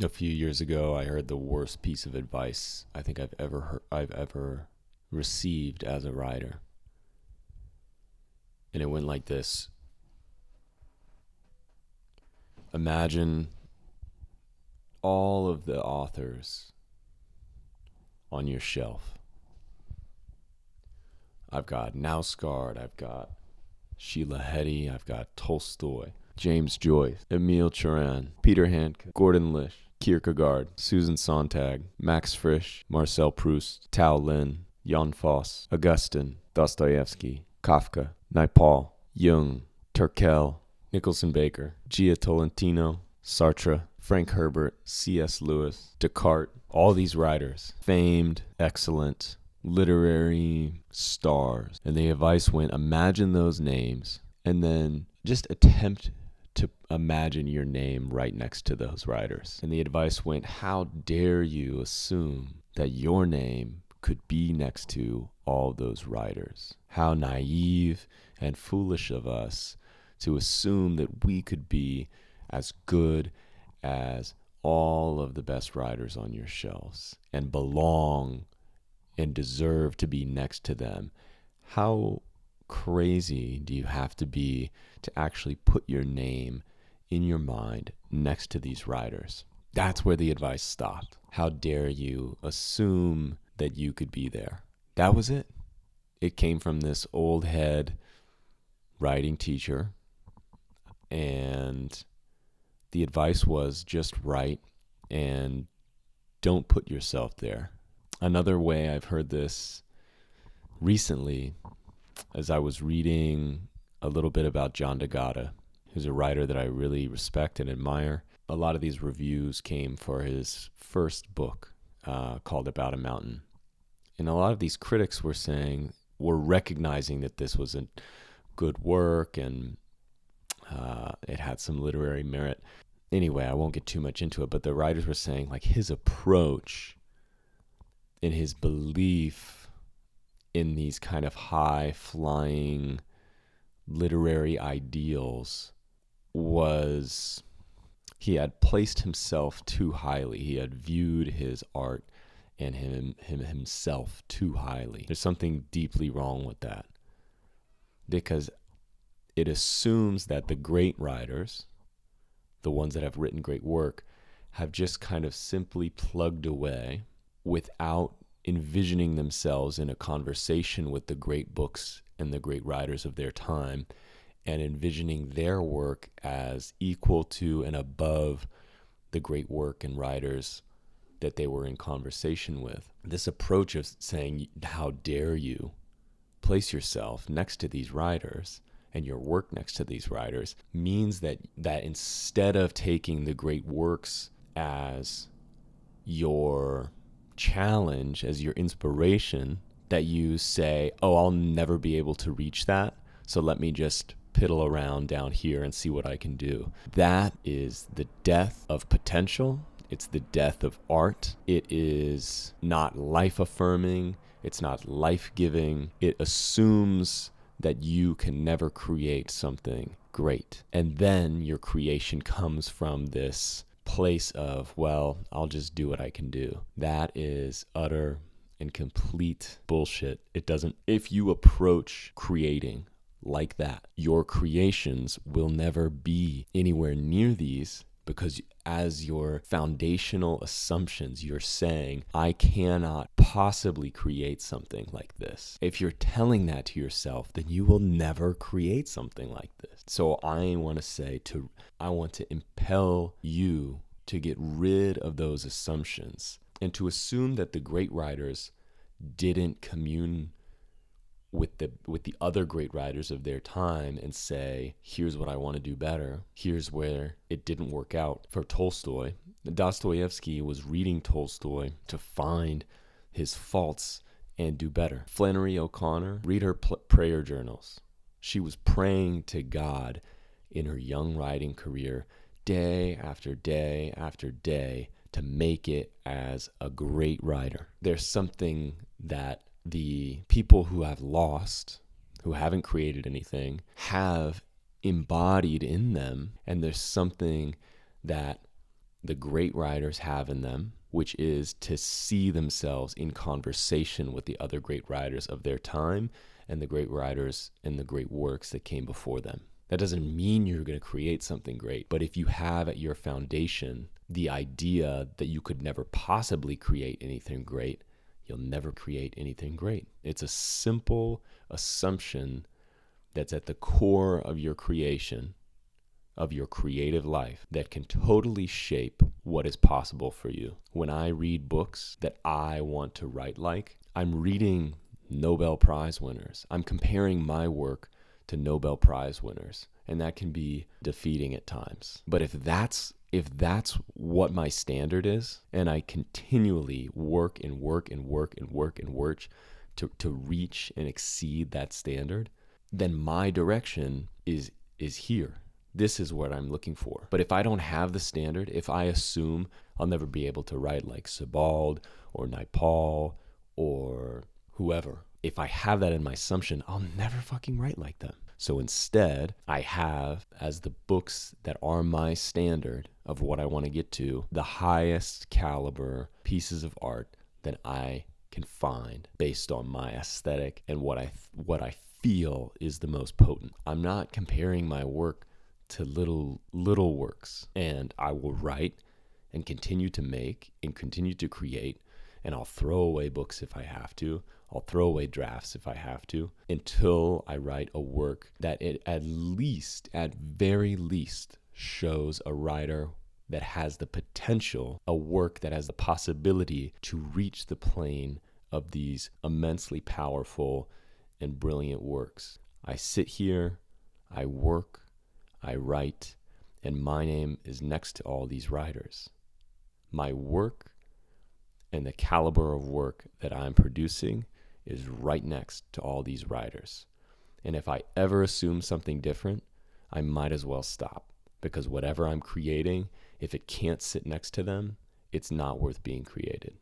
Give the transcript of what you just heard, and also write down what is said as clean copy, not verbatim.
A few years ago, I heard the worst piece of advice I think I've ever received as a writer. And it went like this. Imagine all of the authors on your shelf. I've got Knausgaard, I've got Sheila Heti, I've got Tolstoy, James Joyce, Emile Cioran, Peter Handke, Gordon Lish, Kierkegaard, Susan Sontag, Max Frisch, Marcel Proust, Tao Lin, Jan Fosse, Augustine, Dostoevsky, Kafka, Naipaul, Jung, Turkel, Nicholson Baker, Gia Tolentino, Sartre, Frank Herbert, C.S. Lewis, Descartes, all these writers, famed, excellent, literary stars. And the advice went, imagine those names and then just attempt to imagine your name right next to those writers. And the advice went, how dare you assume that your name could be next to all those writers? How naive and foolish of us to assume that we could be as good as all of the best writers on your shelves and belong and deserve to be next to them. How crazy do you have to be to actually put your name in your mind next to these writers? That's where the advice stopped. How dare you assume that you could be there? That was it. It came from this old head writing teacher, and the advice was just write and don't put yourself there. Another way I've heard this recently, as I was reading a little bit about John D'Agata, who's a writer that I really respect and admire. A lot of these reviews came for his first book called About a Mountain. And a lot of these critics were recognizing that this was a good work and it had some literary merit. Anyway, I won't get too much into it, but the writers were saying like his approach and his belief in these kind of high-flying literary ideals was he had placed himself too highly. He had viewed his art and himself too highly. There's something deeply wrong with that, because it assumes that the great writers, the ones that have written great work, have just kind of simply plugged away without envisioning themselves in a conversation with the great books and the great writers of their time, and envisioning their work as equal to and above the great work and writers that they were in conversation with. This approach of saying, how dare you place yourself next to these writers and your work next to these writers, means that instead of taking the great works as your challenge, as your inspiration, that you say, oh, I'll never be able to reach that, so let me just piddle around down here and see what I can do. That is the death of potential. It's the death of art. It is not life-affirming. It's not life-giving. It assumes that you can never create something great. And then your creation comes from this place of, well, I'll just do what I can do. That is utter and complete bullshit. It doesn't, if you approach creating like that, your creations will never be anywhere near these, because as your foundational assumptions, you're saying, I cannot possibly create something like this. If you're telling that to yourself, then you will never create something like this. So I want to impel you to get rid of those assumptions and to assume that the great writers didn't commune with the other great writers of their time and say, here's what I want to do better. Here's where it didn't work out. For Tolstoy, Dostoevsky was reading Tolstoy to find his faults and do better. Flannery O'Connor, read her prayer journals. She was praying to God in her young writing career, day after day after day, to make it as a great writer. There's something that the people who have lost, who haven't created anything, have embodied in them, and there's something that the great writers have in them, which is to see themselves in conversation with the other great writers of their time and the great writers and the great works that came before them. That doesn't mean you're going to create something great, but if you have at your foundation the idea that you could never possibly create anything great, you'll never create anything great. It's a simple assumption that's at the core of your creation, of your creative life, that can totally shape what is possible for you. When I read books that I want to write like, I'm reading Nobel Prize winners. I'm comparing my work to Nobel Prize winners, and that can be defeating at times. But if that's what my standard is, and I continually work to reach and exceed that standard, then my direction is here. This is what I'm looking for. But if I don't have the standard, if I assume I'll never be able to write like Sebald or Naipaul or whoever, if I have that in my assumption, I'll never fucking write like them. So instead, I have as the books that are my standard of what I want to get to, the highest caliber pieces of art that I can find based on my aesthetic and what I feel is the most potent. I'm not comparing my work to little works, and I will write and continue to make and continue to create, and I'll throw away books if I have to. I'll throw away drafts if I have to, until I write a work that it at very least, shows a writer that has the potential, a work that has the possibility to reach the plane of these immensely powerful and brilliant works. I sit here, I work, I write, and my name is next to all these writers. My work and the caliber of work that I'm producing is right next to all these writers. And if I ever assume something different, I might as well stop, because whatever I'm creating, if it can't sit next to them, it's not worth being created.